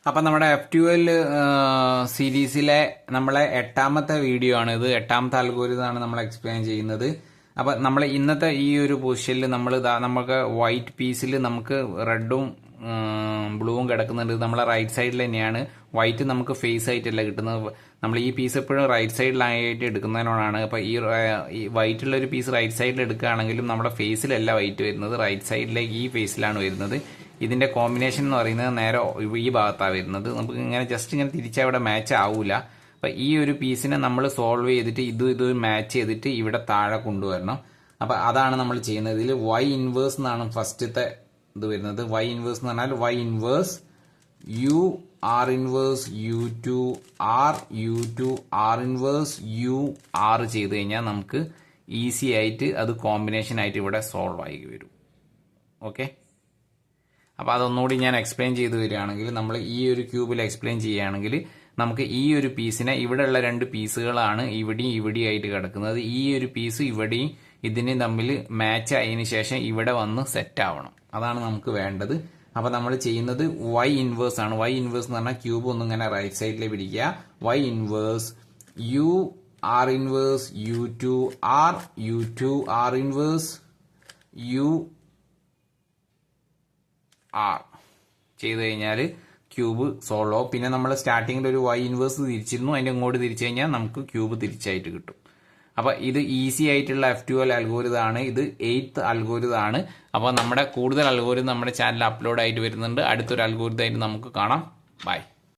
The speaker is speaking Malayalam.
അപ്പം നമ്മുടെ F2L സീരീസിലെ നമ്മളെ 8ാമത്തെ വീഡിയോ ആണ് ഇത്. 8ാമത്തെ അൽഗോരിതമാണ് നമ്മൾ എക്സ്പ്ലെയിൻ ചെയ്യുന്നത്. അപ്പം നമ്മൾ ഇന്നത്തെ ഈ ഒരു പൊസിഷനിൽ നമുക്ക് വൈറ്റ് പീസിൽ നമുക്ക് റെഡും ബ്ലൂവും കിടക്കുന്നുണ്ട്. നമ്മളെ റൈറ്റ് സൈഡിൽ തന്നെയാണ്. വൈറ്റ് നമുക്ക് ഫേസ് ആയിട്ടല്ല കിട്ടുന്നത്. നമ്മൾ ഈ പീസ് എപ്പോഴും റൈറ്റ് സൈഡിലായിട്ട് എടുക്കുന്നതിനോടാണ്. അപ്പോൾ ഈ വൈറ്റുള്ള ഒരു പീസ് റൈറ്റ് സൈഡിൽ എടുക്കുകയാണെങ്കിലും നമ്മുടെ ഫേസിലല്ല വൈറ്റ് വരുന്നത്, റൈറ്റ് സൈഡിലെ ഈ ഫേസിലാണ് വരുന്നത്. ഇതിന്റെ കോമ്പിനേഷൻ എന്ന് പറയുന്നത് നേരെ ഈ ഭാഗത്താണ് വരുന്നത്. നമുക്ക് ഇങ്ങനെ ജസ്റ്റ് ഇങ്ങനെ തിരിച്ചാൽ ഇവിടെ മാച്ച് ആവൂല. അപ്പം ഈ ഒരു പീസിനെ നമ്മൾ സോൾവ് ചെയ്തിട്ട് ഇതും മാച്ച് ചെയ്തിട്ട് ഇവിടെ താഴെ കൊണ്ടുവരണം. അപ്പം അതാണ് നമ്മൾ ചെയ്യുന്നത്. ഇതിൽ വൈ ഇൻവേഴ്സ് എന്നാണ് ഫസ്റ്റത്തെ ഇത് വരുന്നത്. വൈ ഇൻവേഴ്സ് എന്ന് പറഞ്ഞാൽ Y inverse U R inverse U2 R U2 R inverse U R ചെയ്ത് കഴിഞ്ഞാൽ നമുക്ക് ഈസി ആയിട്ട് അത് കോമ്പിനേഷൻ ആയിട്ട് ഇവിടെ സോൾവ് ആയി വരും. ഓക്കെ, അപ്പോൾ അതൊന്നുകൂടി ഞാൻ എക്സ്പ്ലെയിൻ ചെയ്ത് വരികയാണെങ്കിൽ, നമ്മൾ ഈ ഒരു ക്യൂബിൽ എക്സ്പ്ലെയിൻ ചെയ്യുകയാണെങ്കിൽ നമുക്ക് ഈ ഒരു പീസിനെ, ഇവിടെയുള്ള രണ്ട് പീസുകളാണ് ഇവിടെയും ആയിട്ട് കിടക്കുന്നത്. ഈ ഒരു പീസ് ഇവിടെയും ഇതിന് തമ്മിൽ മാച്ച് ആയതിനു ശേഷം ഇവിടെ വന്ന് സെറ്റ് ആവണം. അതാണ് നമുക്ക് വേണ്ടത്. അപ്പോൾ നമ്മൾ ചെയ്യുന്നത് വൈ ഇൻവേഴ്സ് ആണ്. വൈ ഇൻവേഴ്സ് എന്ന് പറഞ്ഞാൽ ക്യൂബ് ഒന്നും ഇങ്ങനെ റൈറ്റ് സൈഡിലേക്ക് പിടിക്കുക. Y inverse U R inverse U2 R U2 R inverse U R ചെയ്ത് കഴിഞ്ഞാൽ ക്യൂബ് സോൾവ് ആവും. പിന്നെ നമ്മൾ സ്റ്റാർട്ടിങ്ങിൽ ഒരു വൈ ഇൻവേഴ്സ് തിരിച്ചിരുന്നു, അതിൻ്റെ ഇങ്ങോട്ട് തിരിച്ചു കഴിഞ്ഞാൽ നമുക്ക് ക്യൂബ് തിരിച്ചായിട്ട് കിട്ടും. അപ്പോൾ ഇത് ഈസി ആയിട്ടുള്ള F2L അൽഗോരിതമാണ്. ഇത് 8th അൽഗോരിതമാണ്. അപ്പോൾ നമ്മുടെ കൂടുതൽ അൽഗോരിതം നമ്മുടെ ചാനലിൽ അപ്ലോഡ് ആയിട്ട് വരുന്നുണ്ട്. അടുത്തൊരു അൽഗോരിതമായിട്ട് നമുക്ക് കാണാം. ബൈ.